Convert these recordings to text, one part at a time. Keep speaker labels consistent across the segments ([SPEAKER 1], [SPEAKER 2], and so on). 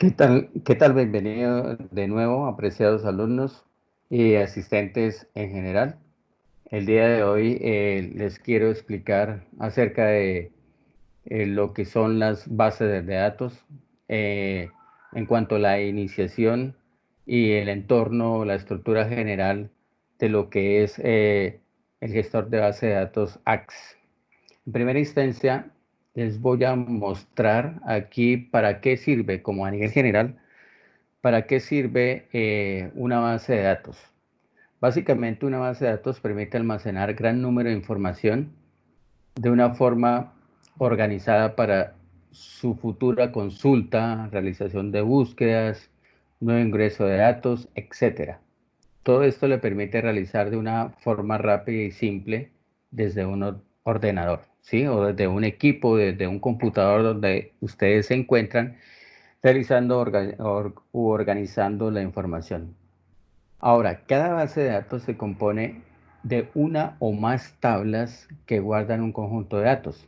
[SPEAKER 1] ¿Qué tal? Bienvenido de nuevo, apreciados alumnos y asistentes en general. El día de hoy les quiero explicar acerca de lo que son las bases de datos eh, en cuanto a la iniciación y el entorno, la estructura general de lo que es el gestor de base de datos AXE. En primera instancia, les voy a mostrar aquí para qué sirve, como a nivel general, ¿para qué sirve una base de datos? Básicamente, una base de datos permite almacenar gran número de información de una forma organizada para su futura consulta, realización de búsquedas, nuevo ingreso de datos, etcétera. Todo esto le permite realizar de una forma rápida y simple desde un ordenador, ¿sí? O desde un equipo, desde un computador donde ustedes se encuentran realizando u organizando la información. Ahora, cada base de datos se compone de una o más tablas que guardan un conjunto de datos.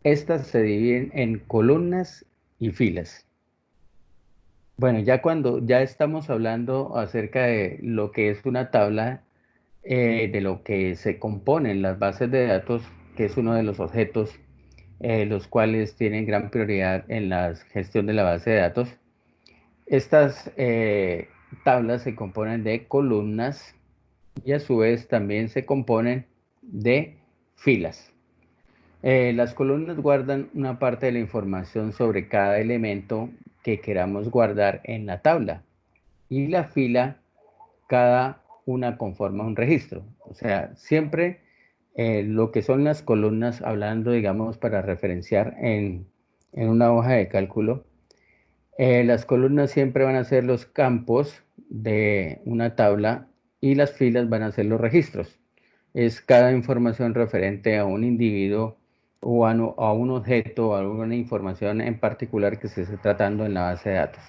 [SPEAKER 1] Estas se dividen en columnas y filas. Bueno, ya cuando ya estamos hablando acerca de lo que es una tabla, de lo que se componen las bases de datos, que es uno de los objetos los cuales tienen gran prioridad en la gestión de la base de datos. Estas tablas se componen de columnas y a su vez también se componen de filas. Las columnas guardan una parte de la información sobre cada elemento que queramos guardar en la tabla y la fila, cada una conforma un registro. O sea, siempre lo que son las columnas, hablando, digamos, para referenciar en una hoja de cálculo, las columnas siempre van a ser los campos de una tabla y las filas van a ser los registros. Es cada información referente a un individuo o a un objeto o a alguna información en particular que se esté tratando en la base de datos.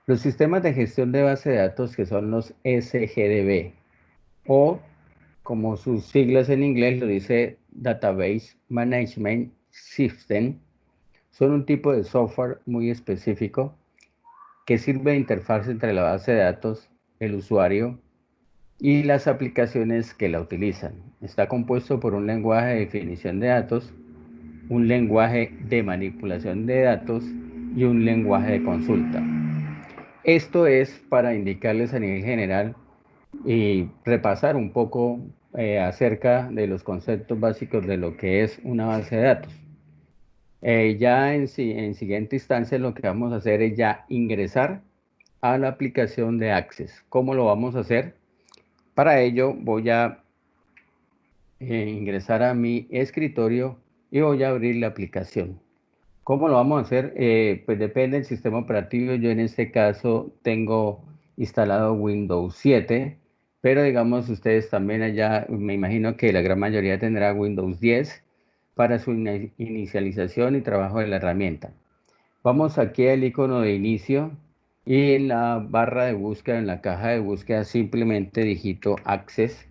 [SPEAKER 1] Los sistemas de gestión de base de datos, que son los SGDB, o como sus siglas en inglés lo dice Database Management System, son un tipo de software muy específico que sirve de interfaz entre la base de datos, el usuario y las aplicaciones que la utilizan. Está compuesto por un lenguaje de definición de datos, un lenguaje de manipulación de datos y un lenguaje de consulta. Esto es para indicarles a nivel general y repasar un poco acerca de los conceptos básicos de lo que es una base de datos. Ya en siguiente instancia lo que vamos a hacer es ya ingresar a la aplicación de Access. ¿Cómo lo vamos a hacer? Para ello voy a ingresar a mi escritorio y voy a abrir la aplicación. ¿Cómo lo vamos a hacer? Pues depende del sistema operativo. Yo en este caso tengo instalado Windows 7, pero digamos ustedes también allá, me imagino que la gran mayoría tendrá Windows 10 para su inicialización y trabajo de la herramienta. Vamos aquí al icono de inicio y en la barra de búsqueda, en la caja de búsqueda, simplemente digito Access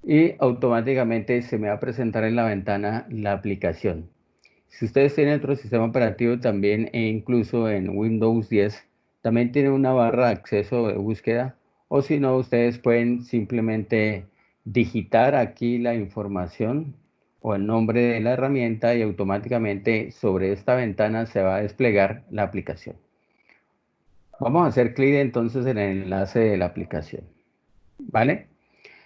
[SPEAKER 1] y automáticamente se me va a presentar en la ventana la aplicación. Si ustedes tienen otro sistema operativo también e incluso en Windows 10, también tiene una barra de acceso de búsqueda, o si no, ustedes pueden simplemente digitar aquí la información o el nombre de la herramienta y automáticamente sobre esta ventana se va a desplegar la aplicación. Vamos a hacer clic entonces en el enlace de la aplicación, ¿vale?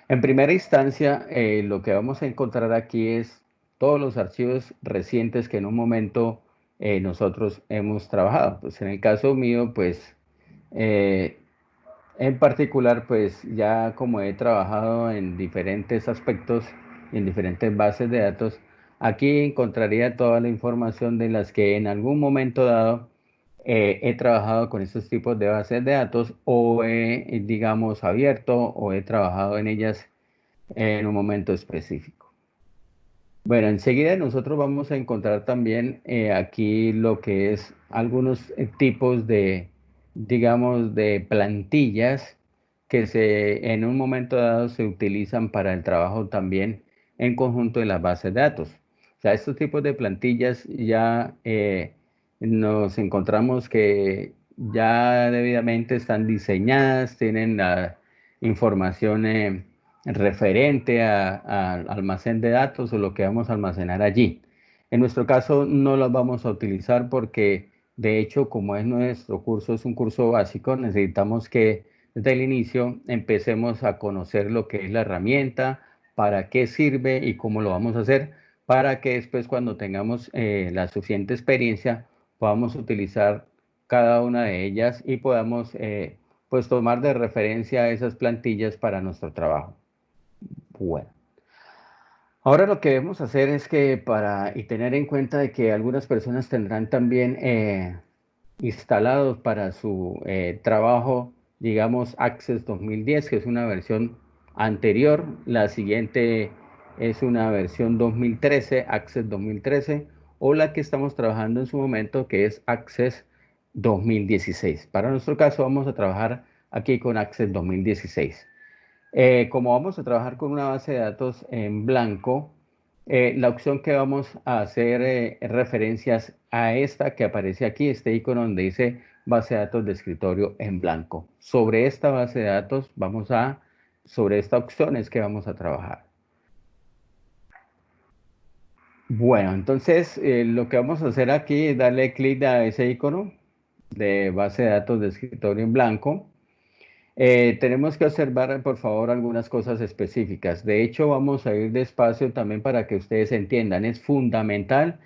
[SPEAKER 1] En primera instancia, lo que vamos a encontrar aquí es todos los archivos recientes que en un momento nosotros hemos trabajado. Pues en el caso mío, pues eh, en particular, pues ya como he trabajado en diferentes aspectos, en diferentes bases de datos, aquí encontraría toda la información de las que en algún momento dado he trabajado con estos tipos de bases de datos o he, digamos, abierto o he trabajado en ellas en un momento específico. Bueno, enseguida nosotros vamos a encontrar también aquí lo que es algunos tipos de, digamos, de plantillas que en un momento dado se utilizan para el trabajo también en conjunto de las bases de datos. O sea, estos tipos de plantillas ya nos encontramos que ya debidamente están diseñadas, tienen la información referente al almacén de datos o lo que vamos a almacenar allí. En nuestro caso no las vamos a utilizar porque de hecho como es nuestro curso, es un curso básico, necesitamos que desde el inicio empecemos a conocer lo que es la herramienta, para qué sirve y cómo lo vamos a hacer, para que después cuando tengamos la suficiente experiencia podamos utilizar cada una de ellas y podamos pues tomar de referencia esas plantillas para nuestro trabajo. Bueno, ahora lo que debemos hacer es que y tener en cuenta de que algunas personas tendrán también instalados para su trabajo, digamos, Access 2010, que es una versión anterior. La siguiente es una versión 2013, Access 2013, o la que estamos trabajando en su momento, que es Access 2016. Para nuestro caso, vamos a trabajar aquí con Access 2016. Como vamos a trabajar con una base de datos en blanco, la opción que vamos a hacer referencias a esta que aparece aquí, este icono donde dice base de datos de escritorio en blanco. Sobre esta base de datos sobre esta opción es que vamos a trabajar. Bueno, entonces lo que vamos a hacer aquí es darle clic a ese icono de base de datos de escritorio en blanco. Tenemos que observar, por favor, algunas cosas específicas. De hecho, vamos a ir despacio también para que ustedes entiendan. Es fundamental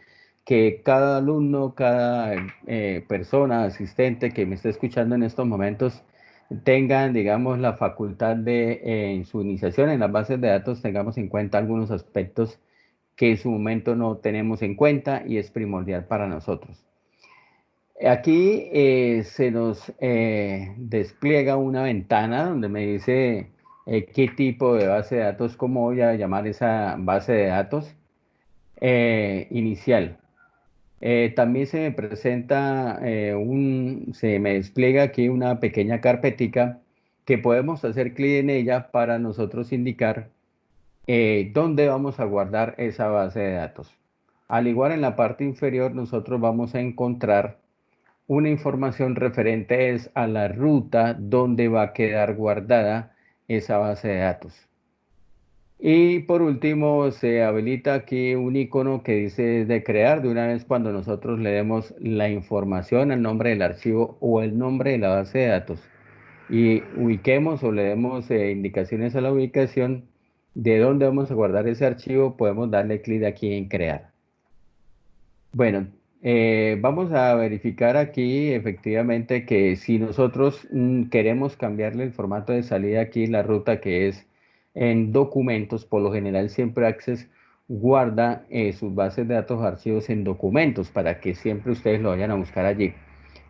[SPEAKER 1] que cada alumno, cada persona, asistente que me esté escuchando en estos momentos, tengan, digamos, la facultad de, en su iniciación en las bases de datos, tengamos en cuenta algunos aspectos que en su momento no tenemos en cuenta y es primordial para nosotros. Aquí se nos despliega una ventana donde me dice qué tipo de base de datos, cómo voy a llamar esa base de datos inicial. También se me presenta se me despliega aquí una pequeña carpetica que podemos hacer clic en ella para nosotros indicar dónde vamos a guardar esa base de datos. Al igual en la parte inferior nosotros vamos a encontrar una información referente es a la ruta donde va a quedar guardada esa base de datos. Y por último, se habilita aquí un icono que dice de crear de una vez cuando nosotros le demos la información, el nombre del archivo o el nombre de la base de datos y ubiquemos o le demos indicaciones a la ubicación de dónde vamos a guardar ese archivo, podemos darle clic aquí en crear. Bueno, vamos a verificar aquí efectivamente que si nosotros queremos cambiarle el formato de salida aquí, la ruta que es en documentos, por lo general siempre Access guarda sus bases de datos o archivos en documentos para que siempre ustedes lo vayan a buscar allí.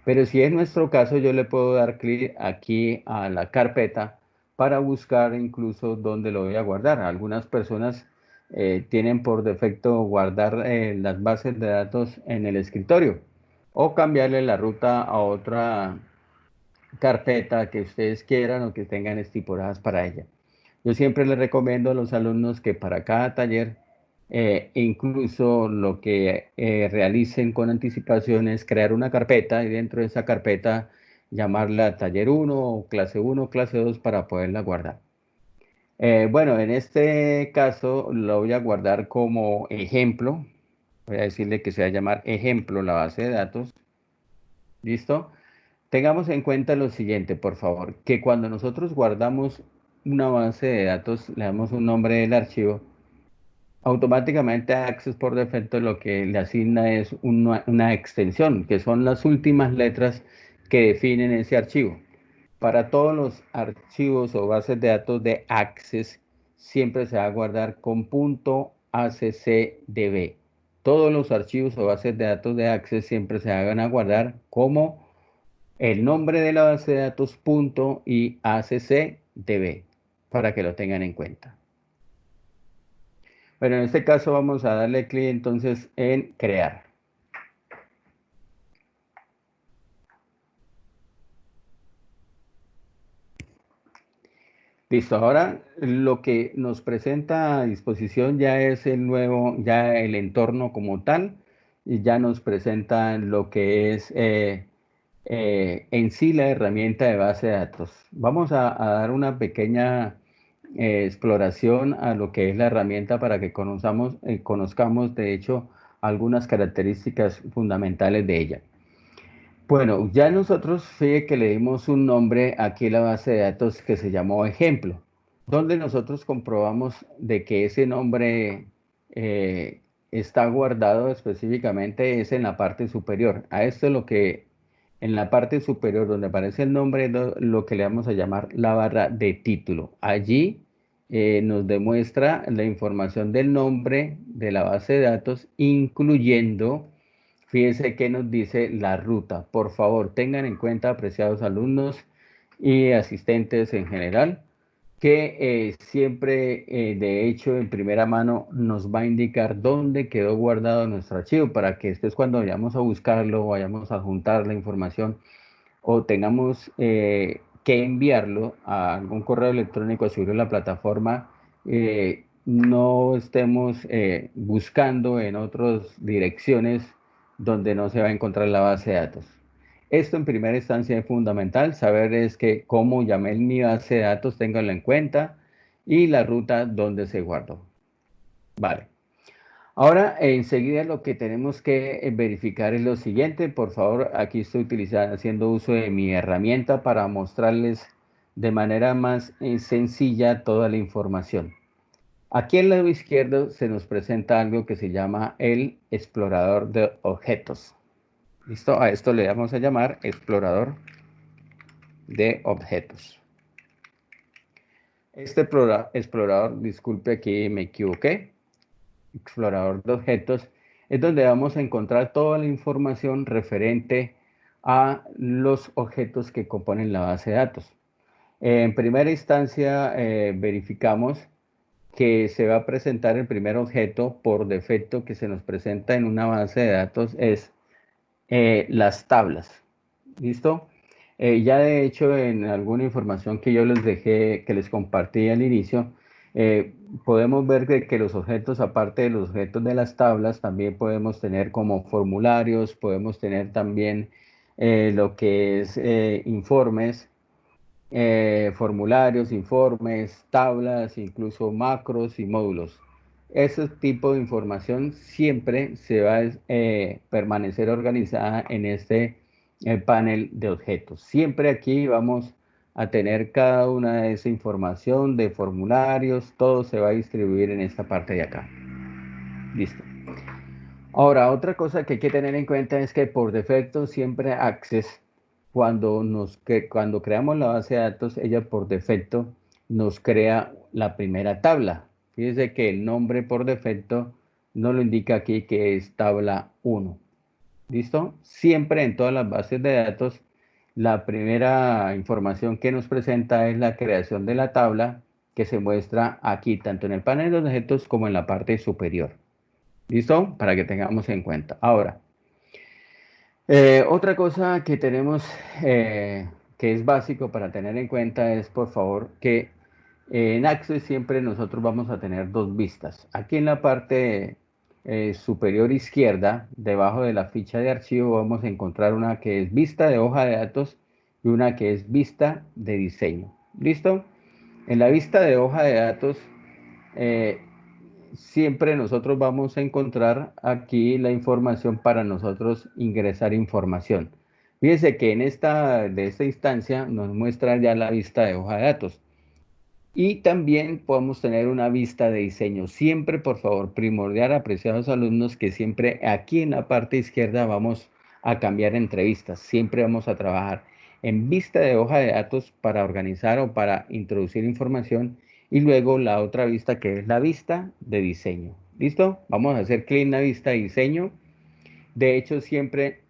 [SPEAKER 1] Pero si es nuestro caso, yo le puedo dar clic aquí a la carpeta para buscar incluso dónde lo voy a guardar. Algunas personas tienen por defecto guardar las bases de datos en el escritorio o cambiarle la ruta a otra carpeta que ustedes quieran o que tengan estipuladas para ella. Yo siempre les recomiendo a los alumnos que para cada taller, incluso lo que realicen con anticipación es crear una carpeta y dentro de esa carpeta llamarla taller 1, clase 1, clase 2 para poderla guardar. Bueno, en este caso lo voy a guardar como ejemplo. Voy a decirle que se va a llamar ejemplo la base de datos. ¿Listo? Tengamos en cuenta lo siguiente, por favor, que cuando nosotros guardamos una base de datos, le damos un nombre del archivo, automáticamente Access por defecto lo que le asigna es una extensión, que son las últimas letras que definen ese archivo. Para todos los archivos o bases de datos de Access, siempre se va a guardar con .accdb. Todos los archivos o bases de datos de Access siempre se van a guardar como el nombre de la base de datos y accdb, para que lo tengan en cuenta. Bueno, en este caso vamos a darle clic entonces en crear. Listo, ahora lo que nos presenta a disposición ya es ya el entorno como tal. y ya nos presenta lo que es en sí la herramienta de base de datos. Vamos a dar una pequeña exploración a lo que es la herramienta para que conozcamos, de hecho, algunas características fundamentales de ella. Bueno, ya nosotros fíjate que le dimos un nombre aquí a la base de datos que se llamó ejemplo, donde nosotros comprobamos de que ese nombre está guardado específicamente es en la parte superior. A esto es lo que en la parte superior donde aparece el nombre, lo que le vamos a llamar la barra de título. Allí nos demuestra la información del nombre de la base de datos, incluyendo. Fíjense que nos dice la ruta. Por favor, tengan en cuenta, apreciados alumnos y asistentes en general, que siempre, de hecho, en primera mano nos va a indicar dónde quedó guardado nuestro archivo para que después cuando vayamos a buscarlo, vayamos a juntar la información o tengamos que enviarlo a algún correo electrónico a subirlo a la plataforma, no estemos buscando en otras direcciones donde no se va a encontrar la base de datos. Esto en primera instancia es fundamental, saber es que cómo llamé mi base de datos, ténganlo en cuenta, y la ruta donde se guardó. Vale. Ahora, enseguida lo que tenemos que verificar es lo siguiente. Por favor, aquí estoy haciendo uso de mi herramienta para mostrarles de manera más sencilla toda la información. Aquí al lado izquierdo se nos presenta algo que se llama el explorador de objetos. ¿Listo? A esto le vamos a llamar explorador de objetos. Este explorador, disculpe, aquí me equivoqué. Explorador de objetos, es donde vamos a encontrar toda la información referente a los objetos que componen la base de datos. En primera instancia, verificamos que se va a presentar el primer objeto por defecto que se nos presenta en una base de datos es las tablas. ¿Listo? Ya de hecho, en alguna información que yo les dejé, que les compartí al inicio, podemos ver que los objetos, aparte de los objetos de las tablas, también podemos tener como formularios, podemos tener también lo que es informes, formularios, informes, tablas, incluso macros y módulos. Ese tipo de información siempre se va a permanecer organizada en este panel de objetos. Siempre aquí vamos a tener cada una de esa información de formularios, todo se va a distribuir en esta parte de acá. Listo. Ahora, otra cosa que hay que tener en cuenta es que por defecto siempre Access, cuando creamos la base de datos, ella por defecto nos crea la primera tabla. Fíjense que el nombre por defecto nos lo indica aquí que es tabla 1. ¿Listo? Siempre en todas las bases de datos, la primera información que nos presenta es la creación de la tabla que se muestra aquí, tanto en el panel de objetos como en la parte superior. ¿Listo? Para que tengamos en cuenta. Ahora, otra cosa que tenemos que es básico para tener en cuenta es, por favor, que en Access siempre nosotros vamos a tener dos vistas. Aquí en la parte superior izquierda, debajo de la ficha de archivo, vamos a encontrar una que es vista de hoja de datos y una que es vista de diseño. ¿Listo? En la vista de hoja de datos, eh, siempre nosotros vamos a encontrar aquí la información para nosotros ingresar información. Fíjense que de esta instancia nos muestra ya la vista de hoja de datos. Y también podemos tener una vista de diseño. Siempre, por favor, primordial, apreciados alumnos, que siempre aquí en la parte izquierda vamos a cambiar entre vistas. Siempre vamos a trabajar en vista de hoja de datos para organizar o para introducir información y luego la otra vista que es la vista de diseño. ¿Listo? Vamos a hacer clic en la vista de diseño. De hecho, siempre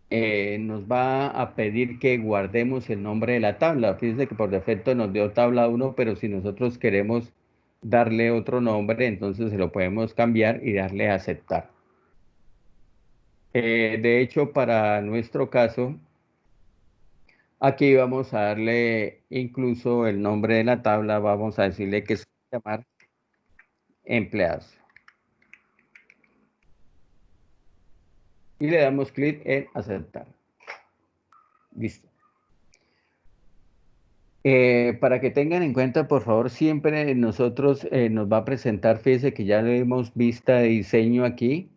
[SPEAKER 1] nos va a pedir que guardemos el nombre de la tabla. Fíjense que por defecto nos dio tabla 1, pero si nosotros queremos darle otro nombre, entonces se lo podemos cambiar y darle a aceptar. De hecho, para nuestro caso, aquí vamos a darle incluso el nombre de la tabla, vamos a decirle que se va a llamar empleados. y le damos clic en aceptar. Listo. Para que tengan en cuenta, por favor, siempre nosotros nos va a presentar, fíjense que ya le hemos vista de diseño aquí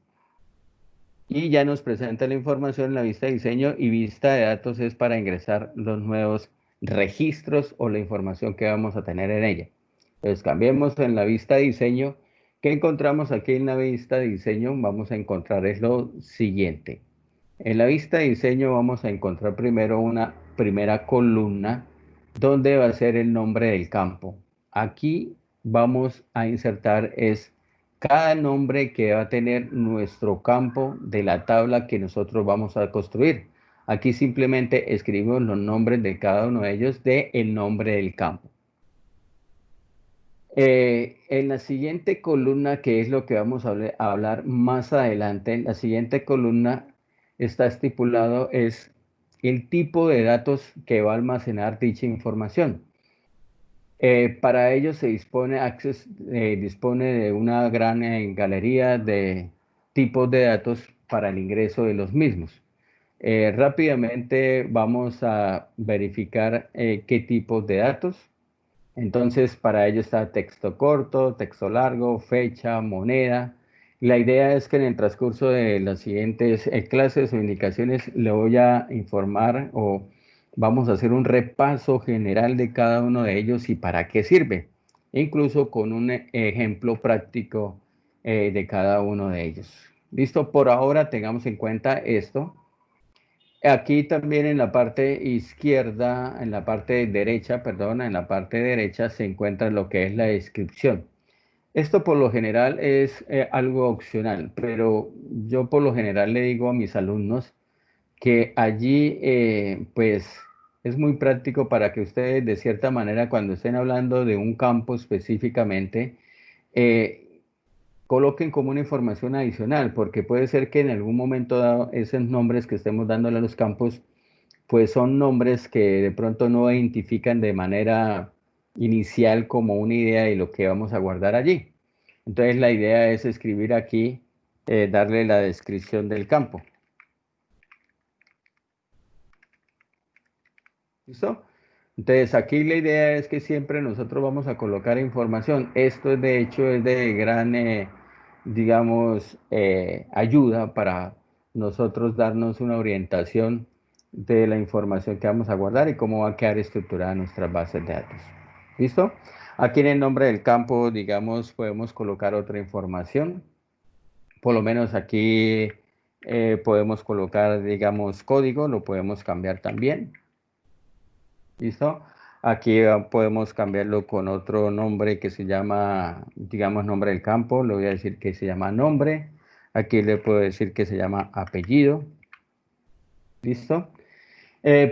[SPEAKER 1] y ya nos presenta la información en la vista de diseño y vista de datos es para ingresar los nuevos registros o la información que vamos a tener en ella. Entonces cambiemos en la vista de diseño. ¿Qué encontramos aquí en la vista de diseño? Vamos a encontrar es lo siguiente. En la vista de diseño vamos a encontrar primero una primera columna donde va a ser el nombre del campo. Aquí vamos a insertar es cada nombre que va a tener nuestro campo de la tabla que nosotros vamos a construir. Aquí simplemente escribimos los nombres de cada uno de ellos de el nombre del campo. En la siguiente columna, que es lo que vamos a hablar más adelante, en la siguiente columna está estipulado es el tipo de datos que va a almacenar dicha información. Para ello se dispone de una gran galería de tipos de datos para el ingreso de los mismos. Rápidamente vamos a verificar qué tipos de datos. Entonces, para ello está texto corto, texto largo, fecha, moneda. La idea es que en el transcurso de las siguientes clases o indicaciones le voy a informar o vamos a hacer un repaso general de cada uno de ellos y para qué sirve, incluso con un ejemplo práctico de cada uno de ellos. Listo, por ahora tengamos en cuenta esto. Aquí también en la parte izquierda, en la parte derecha, perdón, en la parte derecha se encuentra lo que es la descripción. Esto por lo general es algo opcional, pero yo por lo general le digo a mis alumnos que allí pues es muy práctico para que ustedes de cierta manera cuando estén hablando de un campo específicamente, eh, coloquen como una información adicional, porque puede ser que en algún momento dado esos nombres que estemos dándole a los campos pues son nombres que de pronto no identifican de manera inicial como una idea de lo que vamos a guardar allí. Entonces la idea es escribir aquí, darle la descripción del campo. ¿Listo? Entonces aquí la idea es que siempre nosotros vamos a colocar información. Esto de hecho es de gran, digamos, ayuda para nosotros darnos una orientación de la información que vamos a guardar y cómo va a quedar estructurada nuestras bases de datos. ¿Listo? Aquí en el nombre del campo, digamos, podemos colocar otra información. Por lo menos aquí podemos colocar, digamos, código, lo podemos cambiar también. ¿Listo? Aquí podemos cambiarlo con otro nombre que se llama, digamos, nombre del campo. Le voy a decir que se llama nombre. Aquí le puedo decir que se llama apellido. ¿Listo?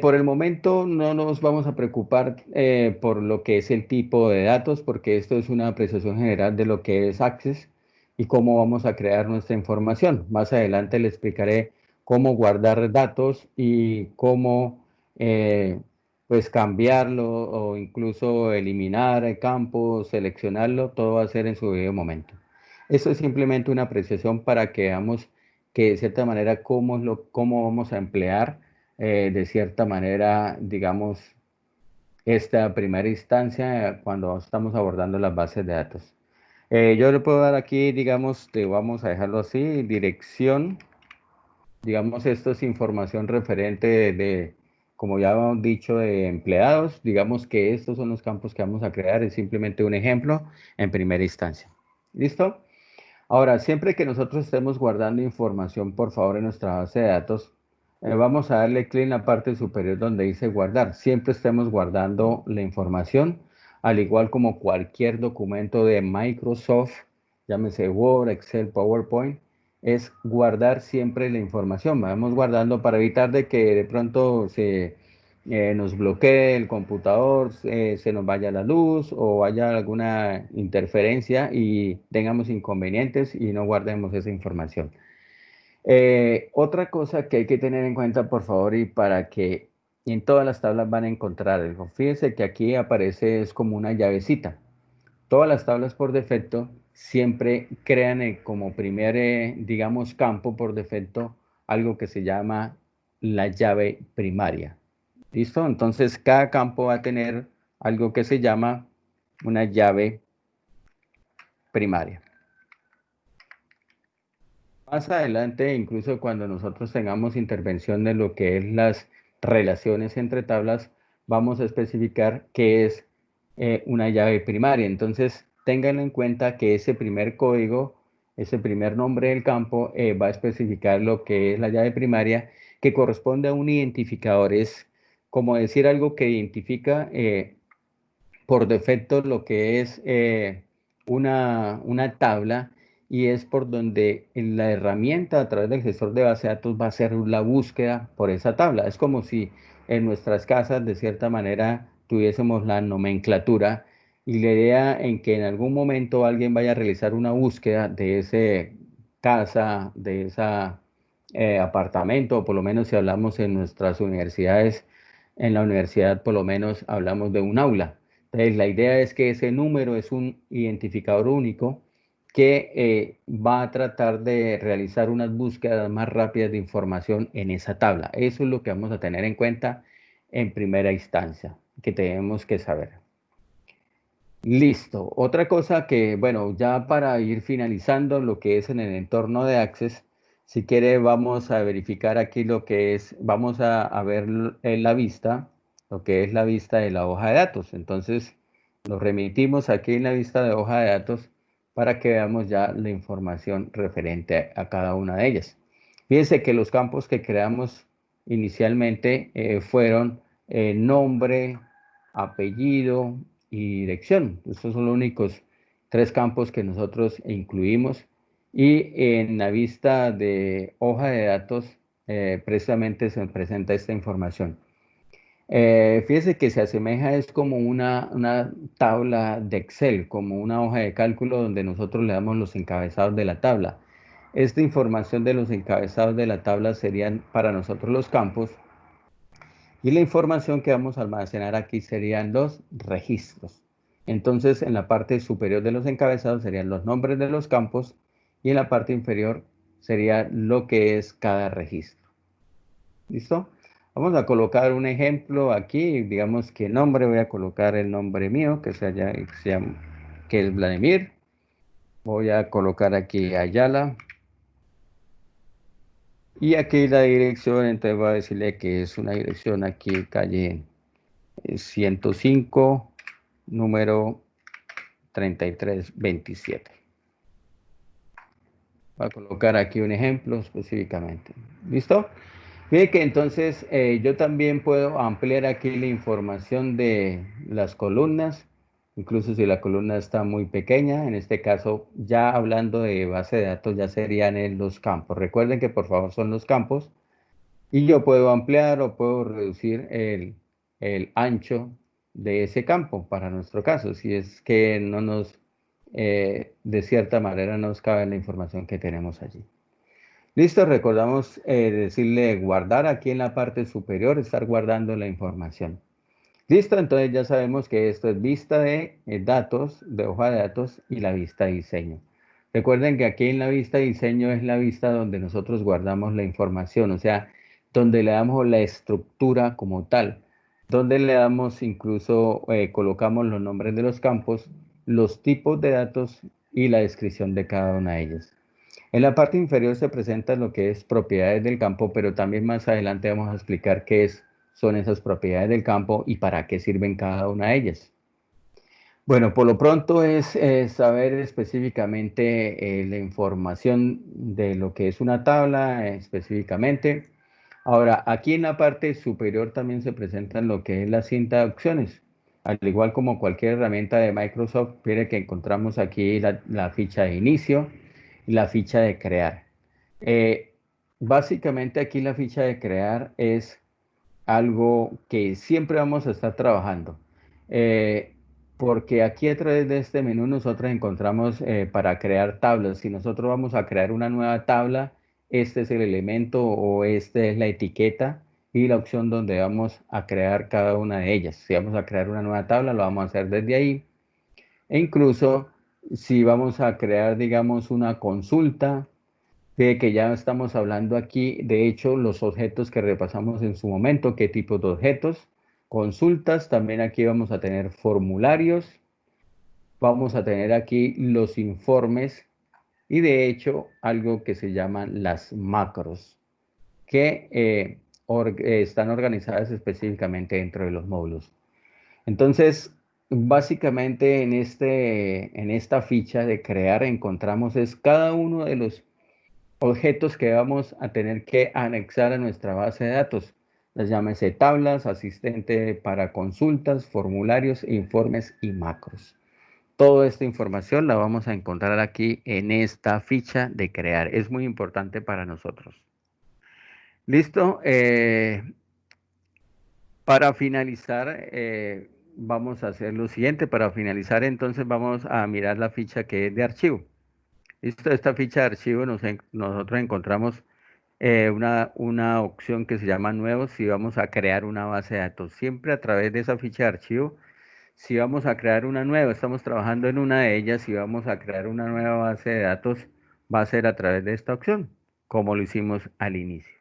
[SPEAKER 1] Por el momento no nos vamos a preocupar por lo que es el tipo de datos, porque esto es una apreciación general de lo que es Access y cómo vamos a crear nuestra información. Más adelante le explicaré cómo guardar datos y cómo pues cambiarlo o incluso eliminar el campo, seleccionarlo, todo va a ser en su debido momento. Esto es simplemente una apreciación para que veamos que de cierta manera cómo vamos a emplear de cierta manera, digamos, esta primera instancia cuando estamos abordando las bases de datos. Yo le puedo dar aquí, digamos, vamos a dejarlo así, dirección, digamos, esto es información referente como ya hemos dicho, de empleados, digamos que estos son los campos que vamos a crear, es simplemente un ejemplo en primera instancia. ¿Listo? Ahora, siempre que nosotros estemos guardando información, por favor, en nuestra base de datos, vamos a darle clic en la parte superior donde dice guardar. Siempre estemos guardando la información, al igual como cualquier documento de Microsoft, llámese Word, Excel, PowerPoint, es guardar siempre la información. Vamos guardando para evitar de que de pronto nos bloquee el computador, se nos vaya la luz o haya alguna interferencia y tengamos inconvenientes y no guardemos esa información. Otra cosa que hay que tener en cuenta, por favor, y para que en todas las tablas van a encontrar algo. Fíjense que aquí aparece es como una llavecita. Todas las tablas por defecto siempre crean como primer, digamos, campo por defecto algo que se llama la llave primaria. ¿Listo? Entonces cada campo va a tener algo que se llama una llave primaria. Más adelante, incluso cuando nosotros tengamos intervención de lo que es las relaciones entre tablas, vamos a especificar qué es una llave primaria. Entonces, tengan en cuenta que ese primer código, ese primer nombre del campo, va a especificar lo que es la llave primaria, que corresponde a un identificador. Es como decir algo que identifica por defecto lo que es una tabla, y es por donde la herramienta a través del gestor de base de datos va a hacer la búsqueda por esa tabla. Es como si en nuestras casas de cierta manera tuviésemos la nomenclatura, y la idea en que en algún momento alguien vaya a realizar una búsqueda de ese casa, de esa apartamento, o por lo menos si hablamos en nuestras universidades, en la universidad por lo menos hablamos de un aula. Entonces, la idea es que ese número es un identificador único que va a tratar de realizar unas búsquedas más rápidas de información en esa tabla. Eso es lo que vamos a tener en cuenta en primera instancia, que tenemos que saber. Listo. Otra cosa que, bueno, ya para ir finalizando lo que es en el entorno de Access, si quiere vamos a verificar aquí lo que es, vamos a ver en la vista, lo que es la vista de la hoja de datos. Entonces, nos remitimos aquí en la vista de hoja de datos para que veamos ya la información referente a cada una de ellas. Fíjense que los campos que creamos inicialmente fueron nombre, apellido y dirección. Estos son los únicos tres campos que nosotros incluimos, y en la vista de hoja de datos precisamente se presenta esta información. Fíjese que se asemeja, es como una tabla de Excel, como una hoja de cálculo donde nosotros le damos los encabezados de la tabla. Esta información de los encabezados de la tabla serían para nosotros los campos, y la información que vamos a almacenar aquí serían los registros. Entonces, en la parte superior de los encabezados serían los nombres de los campos, y en la parte inferior sería lo que es cada registro. ¿Listo? Vamos a colocar un ejemplo aquí. Digamos que nombre, voy a colocar el nombre mío, que que es Vladimir. Voy a colocar aquí Ayala. Y aquí la dirección, entonces voy a decirle que es una dirección aquí, calle 105, número 3327. Voy a colocar aquí un ejemplo específicamente. ¿Listo? Mire que entonces yo también puedo ampliar aquí la información de las columnas, incluso si la columna está muy pequeña. En este caso, ya hablando de base de datos, ya serían en los campos. Recuerden que por favor son los campos, y yo puedo ampliar o puedo reducir el ancho de ese campo para nuestro caso, si es que no nos, de cierta manera, nos cabe la información que tenemos allí. Listo, recordamos decirle guardar aquí en la parte superior, estar guardando la información. Listo, entonces ya sabemos que esto es vista de datos, de hoja de datos, y la vista de diseño. Recuerden que aquí en la vista de diseño es la vista donde nosotros guardamos la información, o sea, donde le damos la estructura como tal, donde le damos incluso, colocamos los nombres de los campos, los tipos de datos y la descripción de cada una de ellas. En la parte inferior se presenta lo que es propiedades del campo, pero también más adelante vamos a explicar son esas propiedades del campo y para qué sirven cada una de ellas. Bueno, por lo pronto es saber específicamente la información de lo que es una tabla específicamente. Ahora, aquí en la parte superior también se presentan lo que es la cinta de opciones. Al igual como cualquier herramienta de Microsoft, mire que encontramos aquí la ficha de inicio y la ficha de crear. Eh, Básicamente aquí la ficha de crear es algo que siempre vamos a estar trabajando. Eh, Porque aquí a través de este menú nosotros encontramos para crear tablas. Si nosotros vamos a crear una nueva tabla, este es el elemento o esta es la etiqueta y la opción donde vamos a crear cada una de ellas. Si vamos a crear una nueva tabla, lo vamos a hacer desde ahí. E incluso si vamos a crear, digamos, una consulta, Fíjate que ya estamos hablando aquí, de hecho, los objetos que repasamos en su momento, qué tipos de objetos, consultas, también aquí vamos a tener formularios, vamos a tener aquí los informes y de hecho algo que se llaman las macros, que están organizadas específicamente dentro de los módulos. Entonces, básicamente en esta ficha de crear encontramos es cada uno de los objetos que vamos a tener que anexar a nuestra base de datos. Las llámese tablas, asistente para consultas, formularios, informes y macros. Toda esta información la vamos a encontrar aquí en esta ficha de crear. Es muy importante para nosotros. ¿Listo? Para finalizar, vamos a hacer lo siguiente. Para finalizar, entonces vamos a mirar la ficha que es de archivo. ¿Listo? Esta ficha de archivo nosotros encontramos una opción que se llama nuevos si vamos a crear una base de datos. Siempre a través de esa ficha de archivo, si vamos a crear una nueva, estamos trabajando en una de ellas, si vamos a crear una nueva base de datos, va a ser a través de esta opción, como lo hicimos al inicio.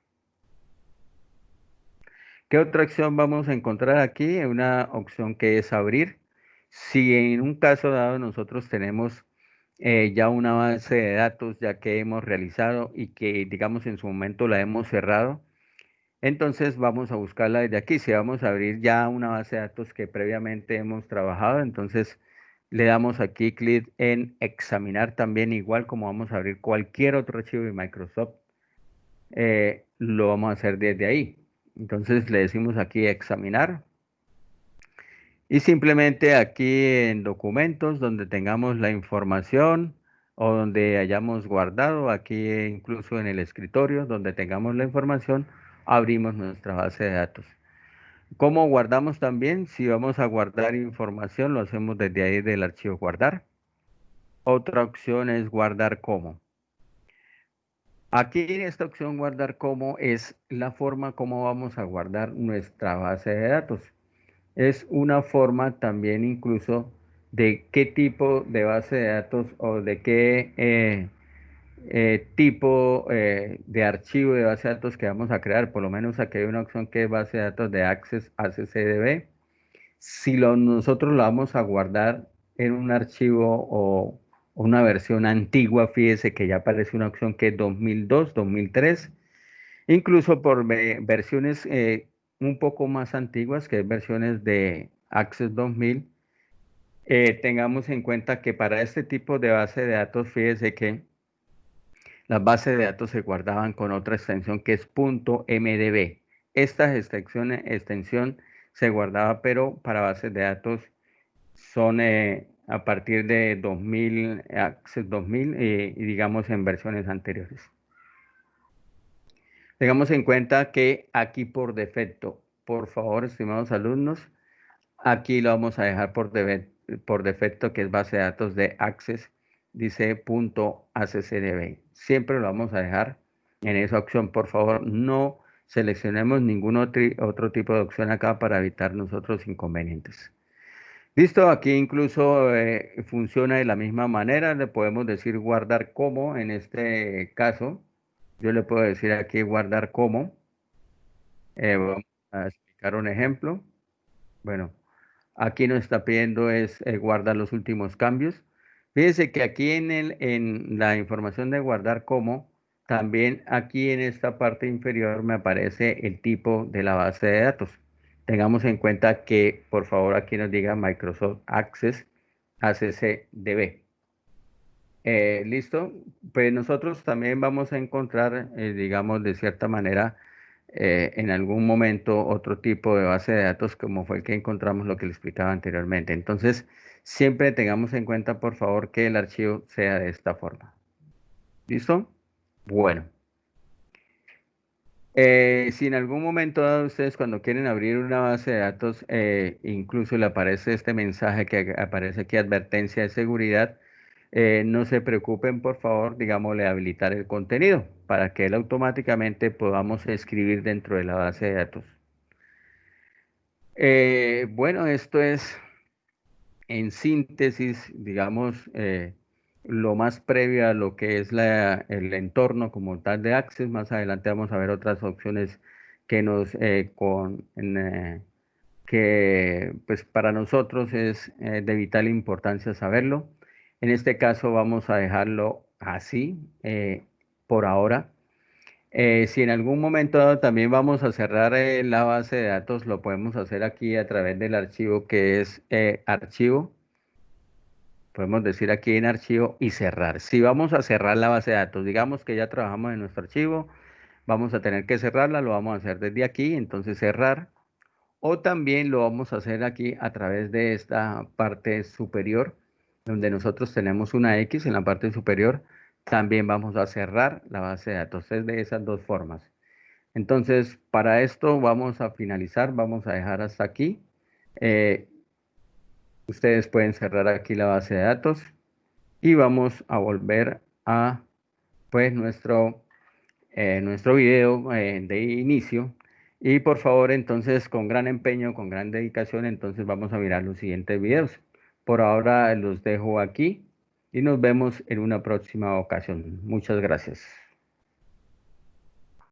[SPEAKER 1] ¿Qué otra opción vamos a encontrar aquí? Una opción que es abrir. Si en un caso dado nosotros tenemos ya una base de datos ya que hemos realizado y que digamos en su momento la hemos cerrado, entonces vamos a buscarla desde aquí. Si vamos a abrir ya una base de datos que previamente hemos trabajado, entonces le damos aquí clic en examinar también, igual como vamos a abrir cualquier otro archivo de Microsoft, lo vamos a hacer desde ahí. Entonces le decimos aquí examinar y simplemente aquí en documentos donde tengamos la información o donde hayamos guardado, aquí incluso en el escritorio donde tengamos la información, abrimos nuestra base de datos. ¿Cómo guardamos también? Si vamos a guardar información, lo hacemos desde ahí del archivo guardar. Otra opción es guardar como. Aquí en esta opción guardar como es la forma como vamos a guardar nuestra base de datos. Es una forma también incluso de qué tipo de base de datos o de qué tipo de archivo de base de datos que vamos a crear. Por lo menos aquí hay una opción que es base de datos de Access ACCDB. Si nosotros lo vamos a guardar en un archivo o una versión antigua, fíjese que ya aparece una opción que es 2002, 2003, incluso por versiones un poco más antiguas, que es versiones de Access 2000. Tengamos en cuenta que para este tipo de base de datos, fíjese que las bases de datos se guardaban con otra extensión que es .mdb. Esta extensión se guardaba, pero para bases de datos son a partir de 2000, Access 2000 y digamos en versiones anteriores. Tengamos en cuenta que aquí por defecto, por favor, estimados alumnos, aquí lo vamos a dejar por defecto que es base de datos de Access, dice .accdb. Siempre lo vamos a dejar en esa opción. Por favor, no seleccionemos ningún otro tipo de opción acá para evitar nosotros inconvenientes. Listo, aquí incluso funciona de la misma manera, le podemos decir guardar como, en este caso, yo le puedo decir aquí guardar como, vamos a explicar un ejemplo. Bueno, aquí nos está pidiendo es guardar los últimos cambios. Fíjense que aquí en la información de guardar como, también aquí en esta parte inferior me aparece el tipo de la base de datos. Tengamos en cuenta que, por favor, aquí nos diga Microsoft Access ACCDB. ¿Listo? Pues nosotros también vamos a encontrar, digamos, de cierta manera, en algún momento otro tipo de base de datos como fue el que encontramos lo que le explicaba anteriormente. Entonces, siempre tengamos en cuenta, por favor, que el archivo sea de esta forma. ¿Listo? Bueno. Si en algún momento dado ustedes cuando quieren abrir una base de datos, incluso le aparece este mensaje que aparece aquí, advertencia de seguridad, no se preocupen, por favor, digámosle habilitar el contenido para que él automáticamente podamos escribir dentro de la base de datos. Bueno, esto es en síntesis, digamos, lo más previo a lo que es el entorno como tal de Access. Más adelante vamos a ver otras opciones que que pues para nosotros es de vital importancia saberlo. En este caso vamos a dejarlo así por ahora. Si en algún momento dado también vamos a cerrar la base de datos, lo podemos hacer aquí a través del archivo que es archivo. Podemos decir aquí en archivo y cerrar. Si vamos a cerrar la base de datos, digamos que ya trabajamos en nuestro archivo, vamos a tener que cerrarla, lo vamos a hacer desde aquí, entonces cerrar. O también lo vamos a hacer aquí a través de esta parte superior, donde nosotros tenemos una X en la parte superior. También vamos a cerrar la base de datos. Es de esas dos formas. Entonces, para esto vamos a finalizar, vamos a dejar hasta aquí. Eh, Ustedes pueden cerrar aquí la base de datos y vamos a volver a pues nuestro video de inicio. Y por favor, entonces, con gran empeño, con gran dedicación, entonces vamos a mirar los siguientes videos. Por ahora los dejo aquí y nos vemos en una próxima ocasión. Muchas gracias.